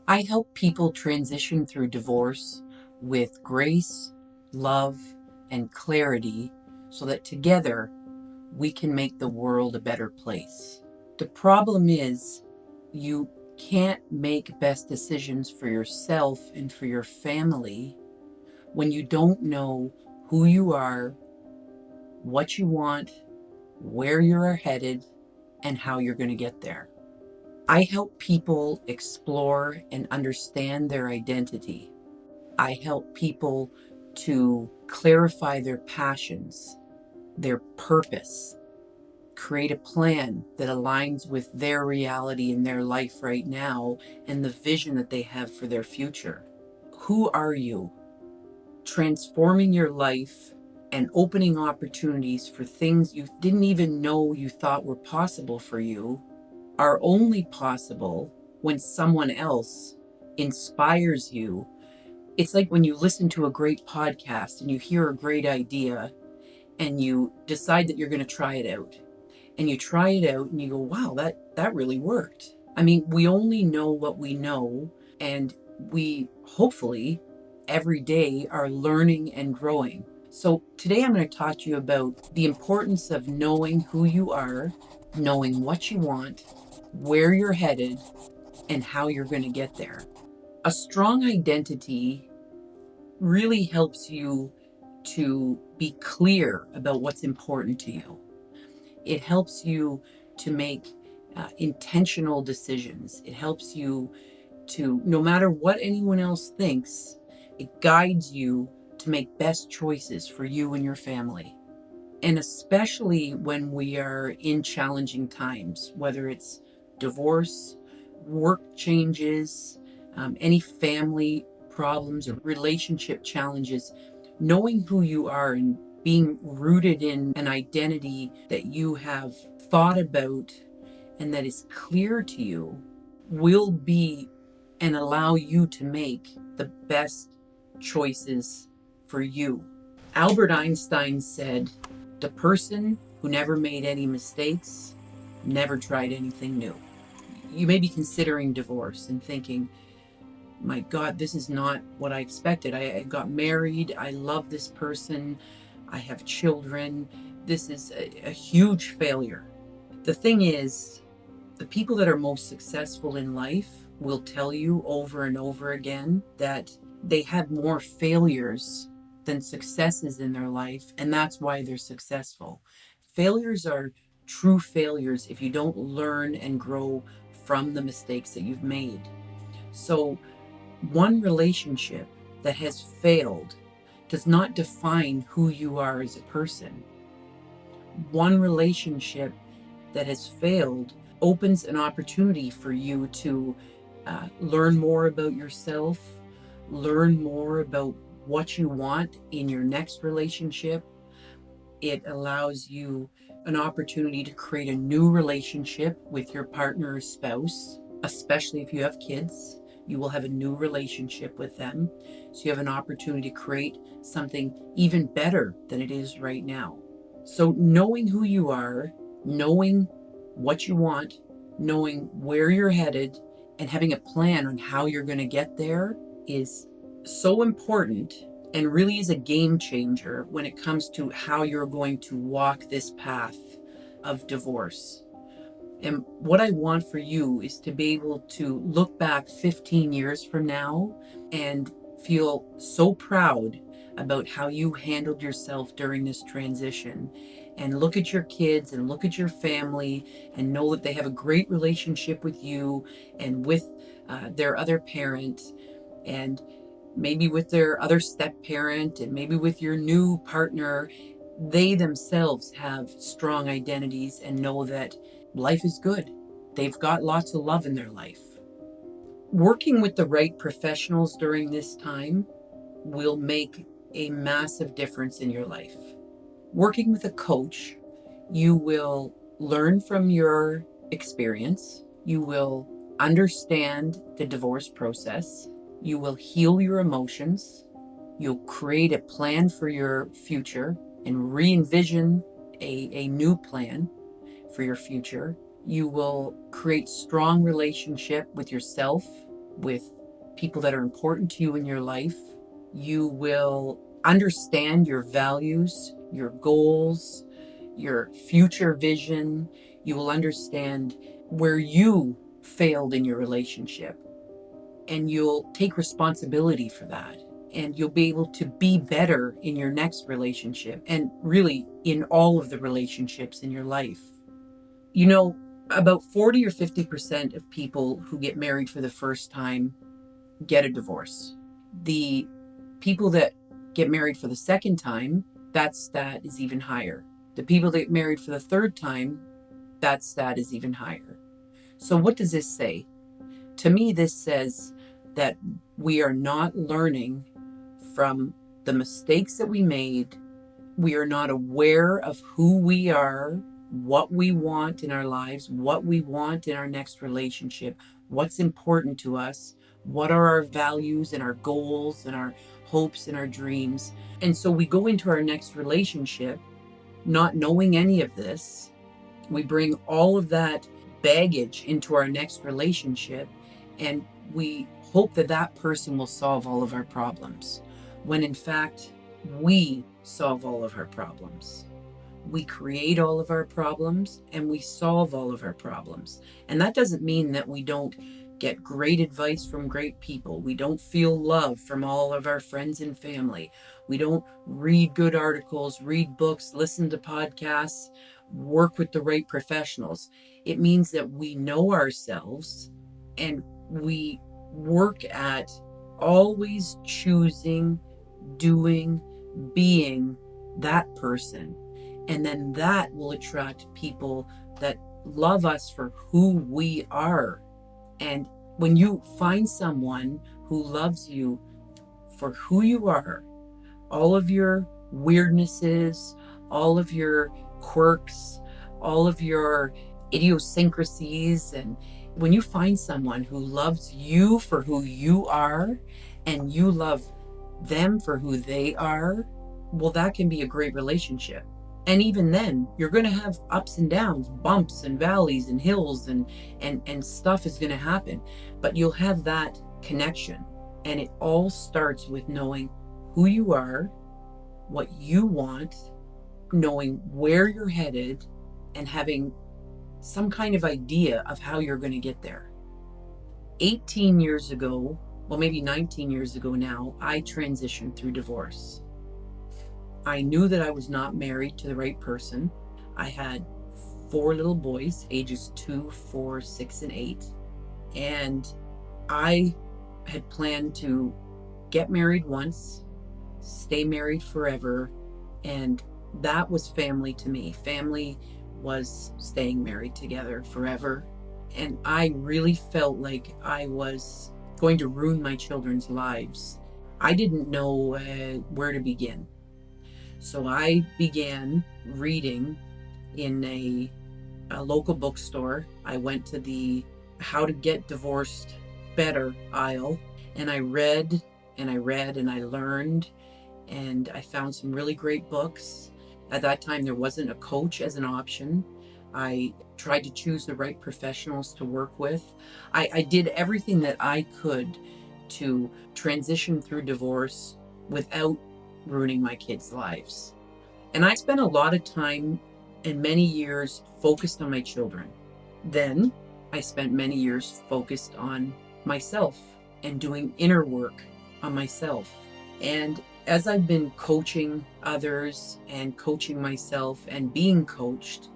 I help people transition through divorce with grace, love, and clarity so that together we can make the world a better place. The problem is, you can't make best decisions for yourself and for your family when you don't know who you are, what you want, where you're headed, and how you're going to get there. I help people explore and understand their identity. I help people to clarify their passions, their purpose, create a plan that aligns with their reality in their life right now and the vision that they have for their future. Who are you? Transforming your life and opening opportunities for things you didn't even know you thought were possible for you are only possible when someone else inspires you. It's like when you listen to a great podcast and you hear a great idea and you decide that you're going to try it out. And you try it out and you go, wow, that really worked. I mean, we only know what we know, and we hopefully every day are learning and growing. So today I'm going to talk to you about the importance of knowing who you are, knowing what you want, where you're headed, and how you're going to get there. A strong identity really helps you to be clear about what's important to you. It helps you to make intentional decisions. It helps you to, no matter what anyone else thinks, it guides you to make best choices for you and your family. And especially when we are in challenging times, whether it's divorce, work changes, any family problems or relationship challenges, knowing who you are and being rooted in an identity that you have thought about and that is clear to you will be and allow you to make the best choices for you. Albert Einstein said, "The person who never made any mistakes never tried anything new." You may be considering divorce and thinking, my God, this is not what I expected. I got married. I love this person. I have children. This is a huge failure. The thing is, the people that are most successful in life will tell you over and over again that they had more failures than successes in their life, and that's why they're successful. Failures are true failures if you don't learn and grow from the mistakes that you've made. So, one relationship that has failed does not define who you are as a person. One relationship that has failed opens an opportunity for you to learn more about yourself, learn more about what you want in your next relationship. It allows you an opportunity to create a new relationship with your partner or spouse, especially if you have kids. You will have a new relationship with them. So you have an opportunity to create something even better than it is right now. So knowing who you are, knowing what you want, knowing where you're headed, and having a plan on how you're going to get there is so important and really is a game changer when it comes to how you're going to walk this path of divorce. And what I want for you is to be able to look back 15 years from now and feel so proud about how you handled yourself during this transition, and look at your kids and look at your family and know that they have a great relationship with you and with their other parent, and maybe with their other step parent, and maybe with your new partner. They themselves have strong identities and know that life is good. They've got lots of love in their life. Working with the right professionals during this time will make a massive difference in your life. Working with a coach, you will learn from your experience. You will understand the divorce process. You will heal your emotions. You'll create a plan for your future and re-envision a new plan for your future. You will create strong relationship with yourself, with people that are important to you in your life. You will understand your values, your goals, your future vision. You will understand where you failed in your relationship, and you'll take responsibility for that. And you'll be able to be better in your next relationship and really in all of the relationships in your life. You know, about 40 or 50% of people who get married for the first time get a divorce. The people that get married for the second time, that stat is even higher. The people that get married for the third time, that stat is even higher. So what does this say? To me, this says that we are not learning from the mistakes that we made. We are not aware of who we are, what we want in our lives, what we want in our next relationship, what's important to us, what are our values and our goals and our hopes and our dreams. And so we go into our next relationship not knowing any of this. We bring all of that baggage into our next relationship, and we hope that that person will solve all of our problems, when in fact, we solve all of our problems. We create all of our problems and we solve all of our problems. And that doesn't mean that we don't get great advice from great people. We don't feel love from all of our friends and family. We don't read good articles, read books, listen to podcasts, work with the right professionals. It means that we know ourselves and we work at always choosing, doing, being that person. And then that will attract people that love us for who we are. And when you find someone who loves you for who you are, all of your weirdnesses, all of your quirks, all of your idiosyncrasies, and when you find someone who loves you for who you are and you love them for who they are, well, that can be a great relationship. And even then, you're going to have ups and downs, bumps and valleys and hills, and stuff is going to happen. But you'll have that connection. And it all starts with knowing who you are, what you want, knowing where you're headed, and having some kind of idea of how you're going to get there. 18 years ago, well, maybe 19 years ago now, I transitioned through divorce. I knew that I was not married to the right person. I had 4 little boys, ages 2, 4, 6, and 8. And I had planned to get married once, stay married forever. And that was family to me. Family was staying married together forever. And I really felt like I was going to ruin my children's lives. I didn't know where to begin. So I began reading in a local bookstore. I went to the How to Get Divorced Better aisle, and I read and I read and I learned, and I found some really great books. At that time, there wasn't a coach as an option. I tried to choose the right professionals to work with. I did everything that I could to transition through divorce without ruining my kids' lives. And I spent a lot of time and many years focused on my children. Then I spent many years focused on myself and doing inner work on myself. And as I've been coaching others and coaching myself and being coached,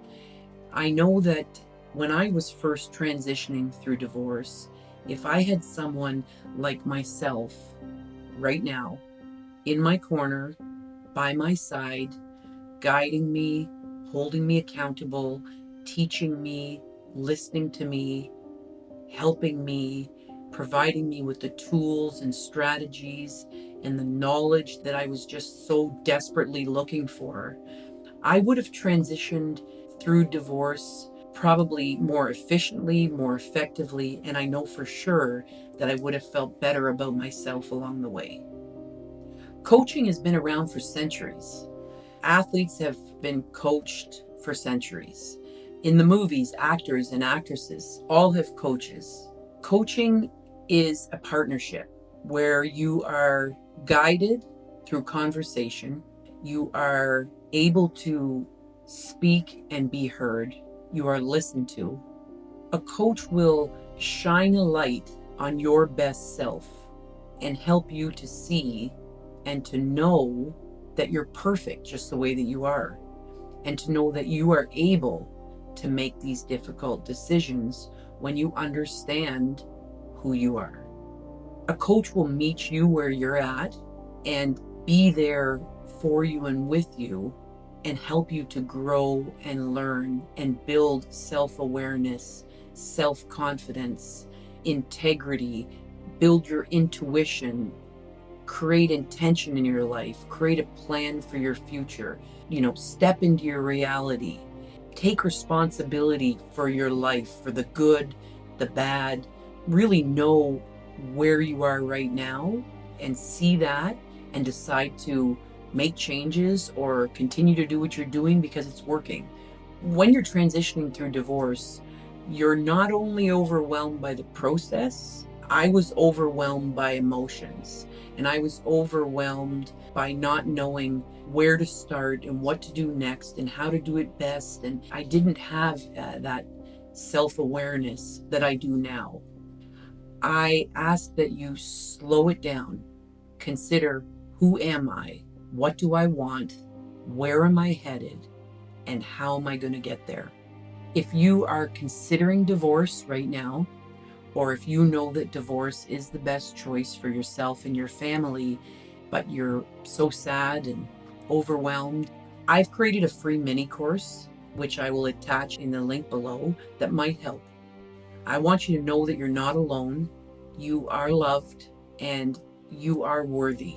I know that when I was first transitioning through divorce, if I had someone like myself right now in my corner, by my side, guiding me, holding me accountable, teaching me, listening to me, helping me, providing me with the tools and strategies and the knowledge that I was just so desperately looking for, I would have transitioned through divorce probably more efficiently, more effectively, and I know for sure that I would have felt better about myself along the way. Coaching has been around for centuries. Athletes have been coached for centuries. In the movies, actors and actresses all have coaches. Coaching is a partnership. where you are guided through conversation. You are able to speak and be heard. You are listened to. A coach will shine a light on your best self and help you to see and to know that you're perfect just the way that you are, and to know that you are able to make these difficult decisions when you understand who you are. A coach will meet you where you're at and be there for you and with you and help you to grow and learn and build self-awareness, self-confidence, integrity, build your intuition, create intention in your life, create a plan for your future, step into your reality, take responsibility for your life, for the good, the bad, really know where you are right now and see that and decide to make changes or continue to do what you're doing because it's working. When you're transitioning through divorce, you're not only overwhelmed by the process. I was overwhelmed by emotions, and I was overwhelmed by not knowing where to start and what to do next and how to do it best. And I didn't have that self-awareness that I do now. I ask that you slow it down. Consider, who am I? What do I want? Where am I headed? And how am I going to get there? If you are considering divorce right now, or if you know that divorce is the best choice for yourself and your family, but you're so sad and overwhelmed, I've created a free mini course, which I will attach in the link below, that might help. I want you to know that you're not alone, you are loved, and you are worthy.